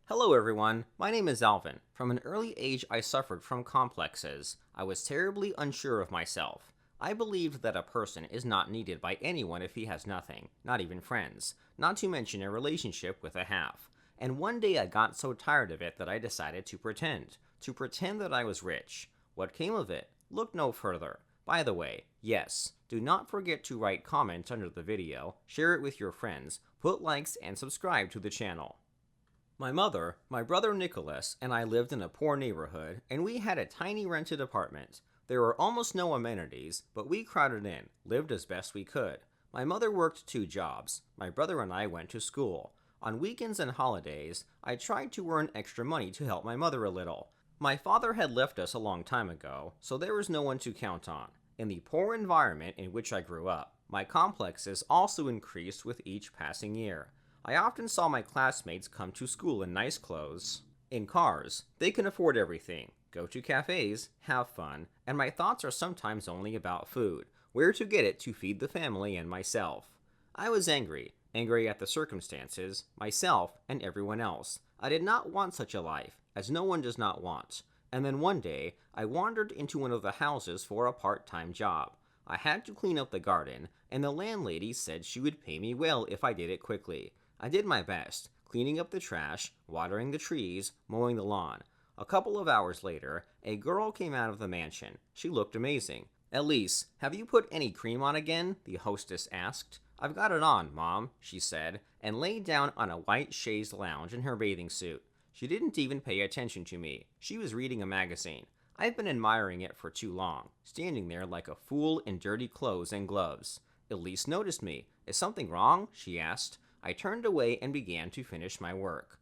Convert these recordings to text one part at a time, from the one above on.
Hello everyone, my name is Alvin. From an early age I suffered from complexes. I was terribly unsure of myself. I believed that a person is not needed by anyone if he has nothing, not even friends, not to mention a relationship with a half. And one day I got so tired of it that I decided to pretend that I was rich. What came of it? Look no further. By the way, yes, do not forget to write comments under the video, share it with your friends, put likes, and subscribe to the channel. My mother, my brother Nicholas, and I lived in a poor neighborhood, and we had a tiny rented apartment. There were almost no amenities, but we crowded in, lived as best we could. My mother worked 2 jobs. My brother and I went to school. On weekends and holidays, I tried to earn extra money to help my mother a little. My father had left us a long time ago, so there was no one to count on. In the poor environment in which I grew up, my complexes also increased with each passing year. I often saw my classmates come to school in nice clothes, in cars. They can afford everything, go to cafes, have fun, and my thoughts are sometimes only about food, where to get it to feed the family and myself. I was angry at the circumstances, myself, and everyone else. I did not want such a life, as no one does not want. And then one day, I wandered into one of the houses for a part-time job. I had to clean up the garden, and the landlady said she would pay me well if I did it quickly. I did my best, cleaning up the trash, watering the trees, mowing the lawn. A couple of hours later, a girl came out of the mansion. She looked amazing. "Elise, have you put any cream on again?" the hostess asked. "I've got it on, Mom," she said, and lay down on a white chaise lounge in her bathing suit. She didn't even pay attention to me. She was reading a magazine. I've been admiring it for too long, standing there like a fool in dirty clothes and gloves. Elise noticed me. "Is something wrong?" she asked. I turned away and began to finish my work.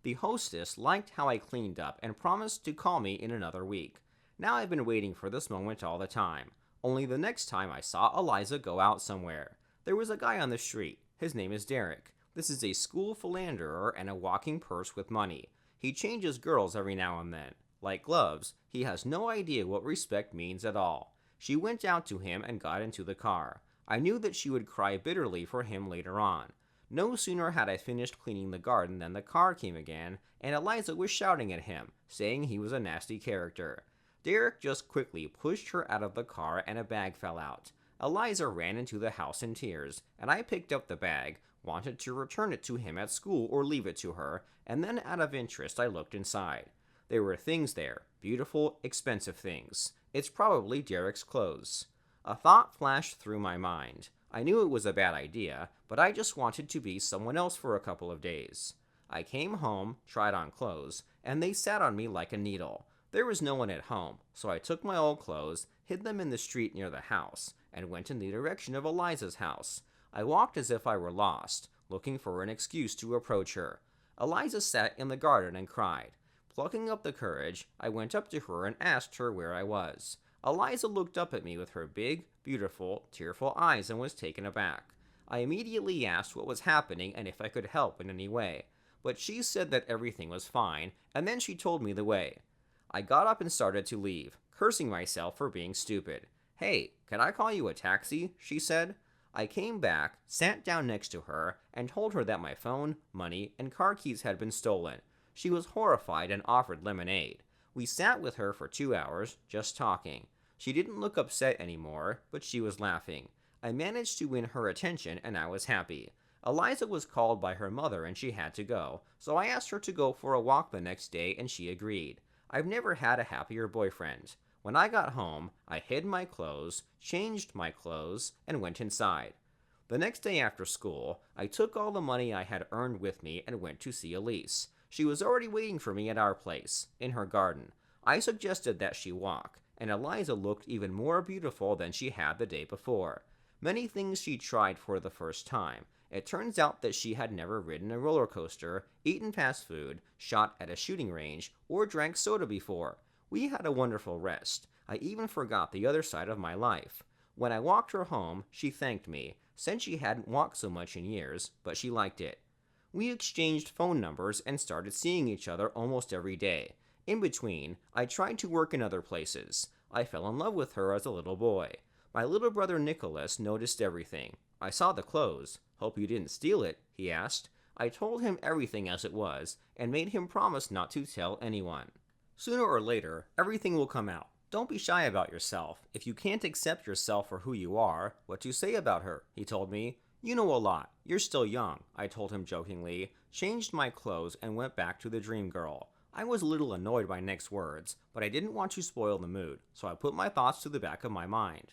The hostess liked how I cleaned up and promised to call me in another week. Now I've been waiting for this moment all the time. Only the next time I saw Eliza go out somewhere. There was a guy on the street. His name is Derek. This is a school philanderer and a walking purse with money. He changes girls every now and then. Like gloves, he has no idea what respect means at all. She went out to him and got into the car. I knew that she would cry bitterly for him later on. No sooner had I finished cleaning the garden than the car came again, and Eliza was shouting at him, saying he was a nasty character. Derek just quickly pushed her out of the car and a bag fell out. Eliza ran into the house in tears, and I picked up the bag, wanted to return it to him at school or leave it to her, and then out of interest I looked inside. There were things there, beautiful, expensive things. It's probably Derek's clothes. A thought flashed through my mind. I knew it was a bad idea, but I just wanted to be someone else for a couple of days. I came home, tried on clothes, and they sat on me like a needle. There was no one at home, so I took my old clothes, hid them in the street near the house, and went in the direction of Eliza's house. I walked as if I were lost, looking for an excuse to approach her. Eliza sat in the garden and cried. Plucking up the courage, I went up to her and asked her where I was. Eliza looked up at me with her big, beautiful, tearful eyes and was taken aback. I immediately asked what was happening and if I could help in any way, but she said that everything was fine, and then she told me the way. I got up and started to leave, cursing myself for being stupid. "Hey, can I call you a taxi?" she said. I came back, sat down next to her, and told her that my phone, money, and car keys had been stolen. She was horrified and offered lemonade. We sat with her for 2 hours, just talking. She didn't look upset anymore, but she was laughing. I managed to win her attention, and I was happy. Eliza was called by her mother and she had to go, so I asked her to go for a walk the next day and she agreed. I've never had a happier boyfriend. When I got home, I hid my clothes, changed my clothes, and went inside. The next day after school, I took all the money I had earned with me and went to see Elise. She was already waiting for me at our place, in her garden. I suggested that she walk, and Eliza looked even more beautiful than she had the day before. Many things she tried for the first time. It turns out that she had never ridden a roller coaster, eaten fast food, shot at a shooting range, or drank soda before. We had a wonderful rest. I even forgot the other side of my life. When I walked her home, she thanked me, said she hadn't walked so much in years, but she liked it. We exchanged phone numbers and started seeing each other almost every day. In between, I tried to work in other places. I fell in love with her as a little boy. My little brother Nicholas noticed everything. "I saw the clothes. Hope you didn't steal it," he asked. I told him everything as it was, and made him promise not to tell anyone. Sooner or later, everything will come out. Don't be shy about yourself. If you can't accept yourself for who you are, what to say about her, he told me. You know a lot. You're still young, I told him jokingly, changed my clothes, and went back to the dream girl. I was a little annoyed by Nick's words, but I didn't want to spoil the mood, so I put my thoughts to the back of my mind.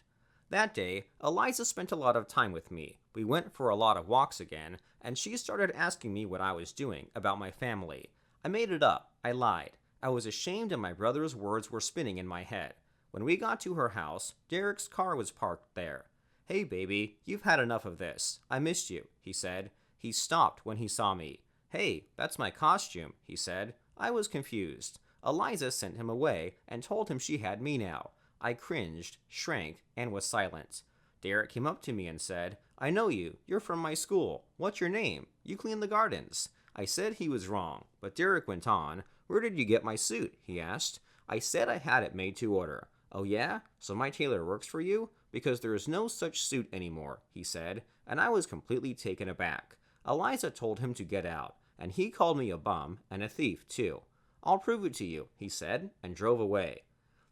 That day, Eliza spent a lot of time with me. We went for a lot of walks again, and she started asking me what I was doing, about my family. I made it up. I lied. I was ashamed and my brother's words were spinning in my head. When we got to her house, Derek's car was parked there. Hey baby, you've had enough of this. I missed you, he said. He stopped when he saw me. Hey, that's my costume, he said. I was confused. Eliza sent him away and told him she had me now. I cringed, shrank, and was silent. Derek came up to me and said, I know you. You're from my school. What's your name? You clean the gardens. I said he was wrong, but Derek went on. Where did you get my suit? He asked. I said I had it made to order. Oh yeah? So my tailor works for you? Because there is no such suit anymore, he said, and I was completely taken aback. Eliza told him to get out, and he called me a bum and a thief, too. I'll prove it to you, he said, and drove away.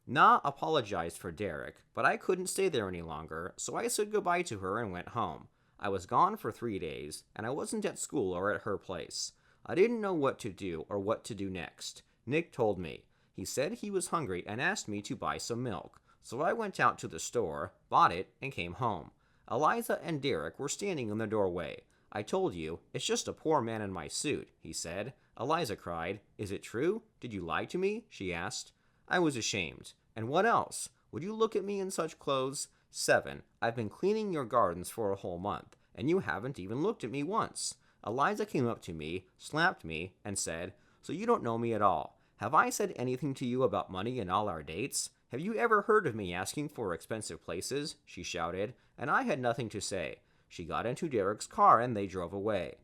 Na apologized for Derek, but I couldn't stay there any longer, so I said goodbye to her and went home. I was gone for 3 days, and I wasn't at school or at her place. I didn't know what to do or what to do next. Nick told me. He said he was hungry and asked me to buy some milk, so I went out to the store, bought it, and came home. Eliza and Derek were standing in the doorway. I told you, it's just a poor man in my suit, he said. Eliza cried. Is it true? Did you lie to me? She asked. I was ashamed. And what else? Would you look at me in such clothes? 7. I've been cleaning your gardens for a whole month, and you haven't even looked at me once. Eliza came up to me, slapped me, and said, So you don't know me at all. Have I said anything to you about money in all our dates? Have you ever heard of me asking for expensive places? She shouted, and I had nothing to say. She got into Derek's car and they drove away.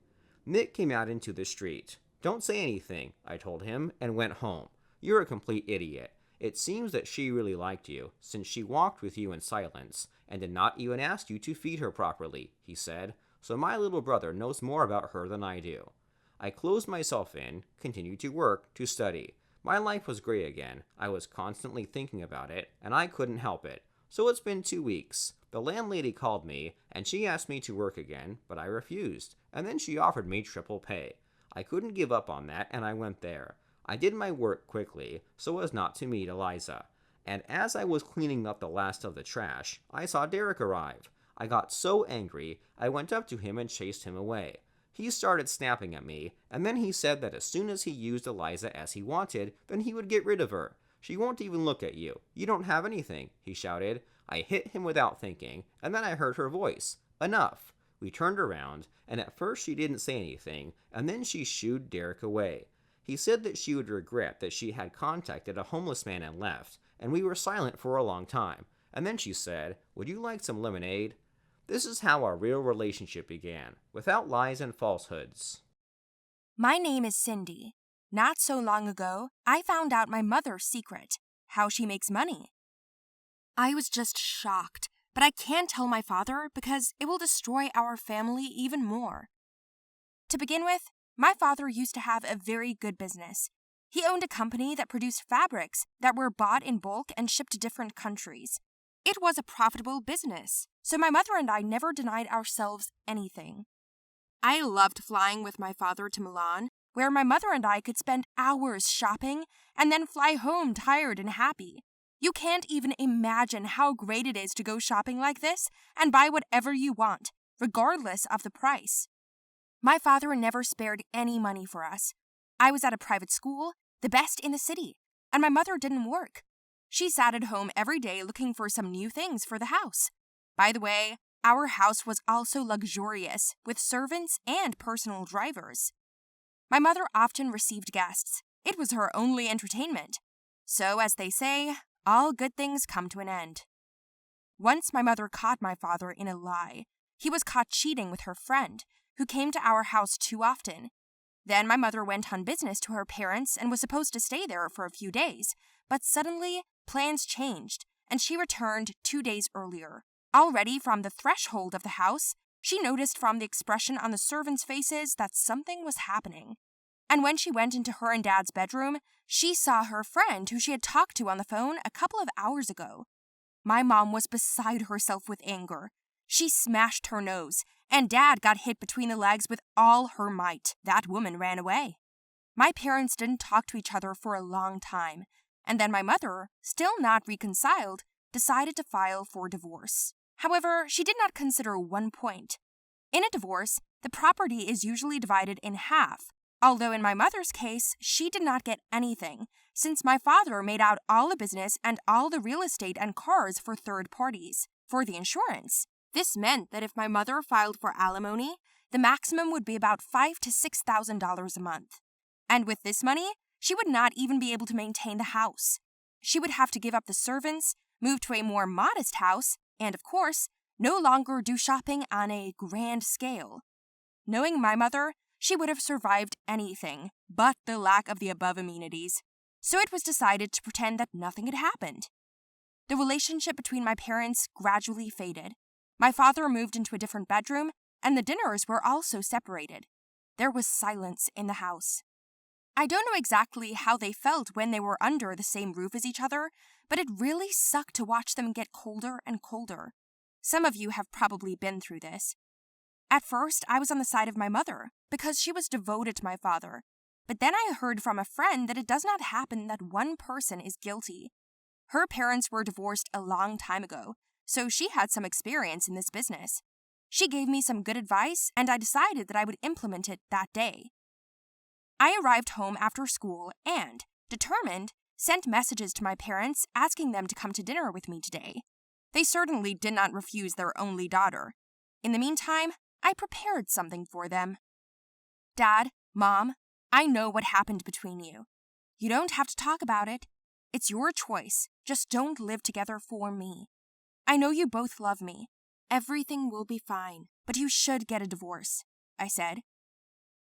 Nick came out into the street. Don't say anything, I told him, and went home. You're a complete idiot. It seems that she really liked you, since she walked with you in silence, and did not even ask you to feed her properly, he said, so my little brother knows more about her than I do. I closed myself in, continued to work, to study. My life was gray again. I was constantly thinking about it, and I couldn't help it. So it's been 2 weeks. The landlady called me, and she asked me to work again, but I refused, and then she offered me triple pay. I couldn't give up on that, and I went there. I did my work quickly, so as not to meet Eliza. And as I was cleaning up the last of the trash, I saw Derek arrive. I got so angry, I went up to him and chased him away. He started snapping at me, and then he said that as soon as he used Eliza as he wanted, then he would get rid of her. She won't even look at you. You don't have anything, he shouted. I hit him without thinking, and then I heard her voice. Enough. We turned around, and at first she didn't say anything, and then she shooed Derek away. He said that she would regret that she had contacted a homeless man and left, and we were silent for a long time. And then she said, Would you like some lemonade? This is how our real relationship began, without lies and falsehoods. My name is Cindy. Not so long ago, I found out my mother's secret, how she makes money. I was just shocked, but I can't tell my father because it will destroy our family even more. To begin with, my father used to have a very good business. He owned a company that produced fabrics that were bought in bulk and shipped to different countries. It was a profitable business, so my mother and I never denied ourselves anything. I loved flying with my father to Milan, where my mother and I could spend hours shopping and then fly home tired and happy. You can't even imagine how great it is to go shopping like this and buy whatever you want, regardless of the price. My father never spared any money for us. I was at a private school, the best in the city, and my mother didn't work. She sat at home every day looking for some new things for the house. By the way, our house was also luxurious, with servants and personal drivers. My mother often received guests. It was her only entertainment. So, as they say, all good things come to an end. Once my mother caught my father in a lie. He was caught cheating with her friend, who came to our house too often. Then my mother went on business to her parents and was supposed to stay there for a few days, but suddenly plans changed, and she returned 2 days earlier. Already from the threshold of the house, She noticed from the expression on the servants' faces that something was happening. And when she went into her and Dad's bedroom, she saw her friend who she had talked to on the phone a couple of hours ago. My mom was beside herself with anger. She smashed her nose, and Dad got hit between the legs with all her might. That woman ran away. My parents didn't talk to each other for a long time, and then my mother, still not reconciled, decided to file for divorce. However, she did not consider one point. In a divorce, the property is usually divided in half, although in my mother's case, she did not get anything, since my father made out all the business and all the real estate and cars for third parties. For the insurance, this meant that if my mother filed for alimony, the maximum would be about $5,000 to $6,000 a month. And with this money, she would not even be able to maintain the house. She would have to give up the servants, move to a more modest house, and of course, no longer do shopping on a grand scale. Knowing my mother, she would have survived anything but the lack of the above amenities, so it was decided to pretend that nothing had happened. The relationship between my parents gradually faded. My father moved into a different bedroom, and the dinners were also separated. There was silence in the house. I don't know exactly how they felt when they were under the same roof as each other, but it really sucked to watch them get colder and colder. Some of you have probably been through this. At first, I was on the side of my mother, because she was devoted to my father. But then I heard from a friend that it does not happen that one person is guilty. Her parents were divorced a long time ago, so she had some experience in this business. She gave me some good advice, and I decided that I would implement it that day. I arrived home after school and, determined, sent messages to my parents asking them to come to dinner with me today. They certainly did not refuse their only daughter. In the meantime, I prepared something for them. Dad, Mom, I know what happened between you. You don't have to talk about it. It's your choice. Just don't live together for me. I know you both love me. Everything will be fine, but you should get a divorce, I said.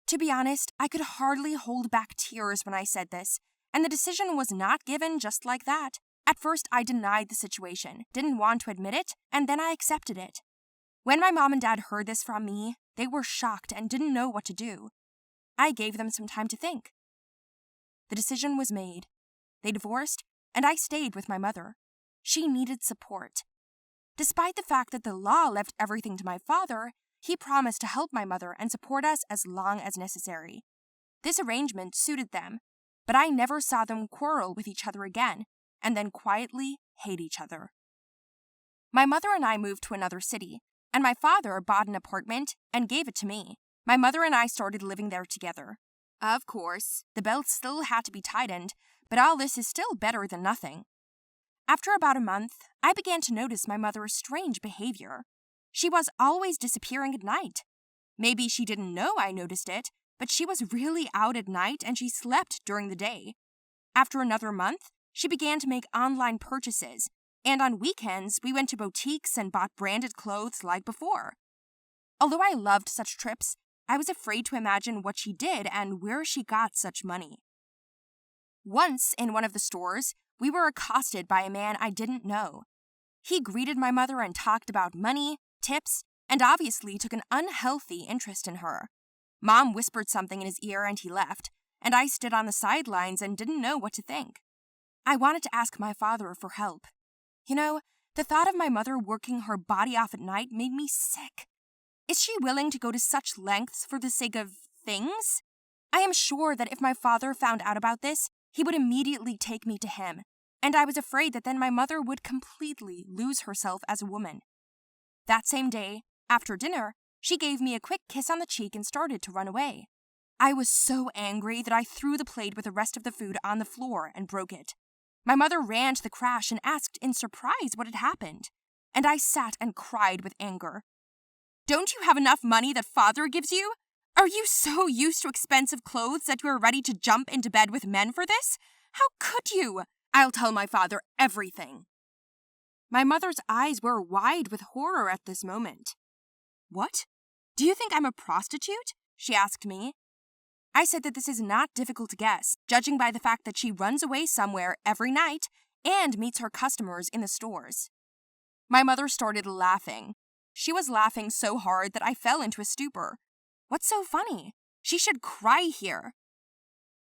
To be honest, I could hardly hold back tears when I said this, and the decision was not given just like that. At first, I denied the situation, didn't want to admit it, and then I accepted it. When my mom and dad heard this from me, they were shocked and didn't know what to do. I gave them some time to think. The decision was made. They divorced, and I stayed with my mother. She needed support. Despite the fact that the law left everything to my father, he promised to help my mother and support us as long as necessary. This arrangement suited them, but I never saw them quarrel with each other again, and then quietly hate each other. My mother and I moved to another city, and my father bought an apartment and gave it to me. My mother and I started living there together. Of course, the belt still had to be tightened, but all this is still better than nothing. After about a month, I began to notice my mother's strange behavior. She was always disappearing at night. Maybe she didn't know I noticed it, but she was really out at night and she slept during the day. After another month, she began to make online purchases, and on weekends we went to boutiques and bought branded clothes like before. Although I loved such trips, I was afraid to imagine what she did and where she got such money. Once, in one of the stores, we were accosted by a man I didn't know. He greeted my mother and talked about money, tips, and obviously took an unhealthy interest in her. Mom whispered something in his ear and he left, and I stood on the sidelines and didn't know what to think. I wanted to ask my father for help. You know, the thought of my mother working her body off at night made me sick. Is she willing to go to such lengths for the sake of things? I am sure that if my father found out about this, he would immediately take me to him, and I was afraid that then my mother would completely lose herself as a woman. That same day, after dinner, she gave me a quick kiss on the cheek and started to run away. I was so angry that I threw the plate with the rest of the food on the floor and broke it. My mother ran to the crash and asked in surprise what had happened, and I sat and cried with anger. Don't you have enough money that father gives you? Are you so used to expensive clothes that you are ready to jump into bed with men for this? How could you? I'll tell my father everything. My mother's eyes were wide with horror at this moment. What? Do you think I'm a prostitute? She asked me. I said that this is not difficult to guess, judging by the fact that she runs away somewhere every night and meets her customers in the stores. My mother started laughing. She was laughing so hard that I fell into a stupor. What's so funny? She should cry here.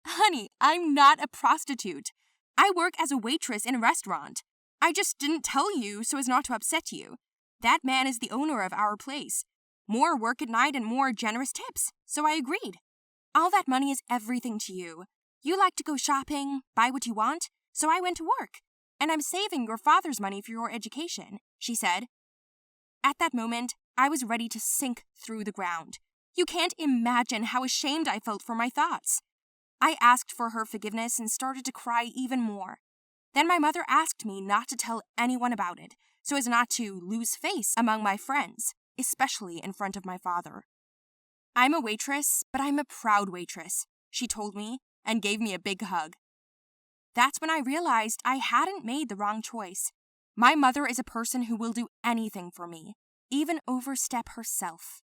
Honey, I'm not a prostitute. I work as a waitress in a restaurant. I just didn't tell you so as not to upset you. That man is the owner of our place. More work at night and more generous tips, so I agreed. All that money is everything to you. You like to go shopping, buy what you want, so I went to work. And I'm saving your father's money for your education, she said. At that moment, I was ready to sink through the ground. You can't imagine how ashamed I felt for my thoughts. I asked for her forgiveness and started to cry even more. Then my mother asked me not to tell anyone about it, so as not to lose face among my friends, especially in front of my father. I'm a waitress, but I'm a proud waitress, she told me and gave me a big hug. That's when I realized I hadn't made the wrong choice. My mother is a person who will do anything for me, even overstep herself.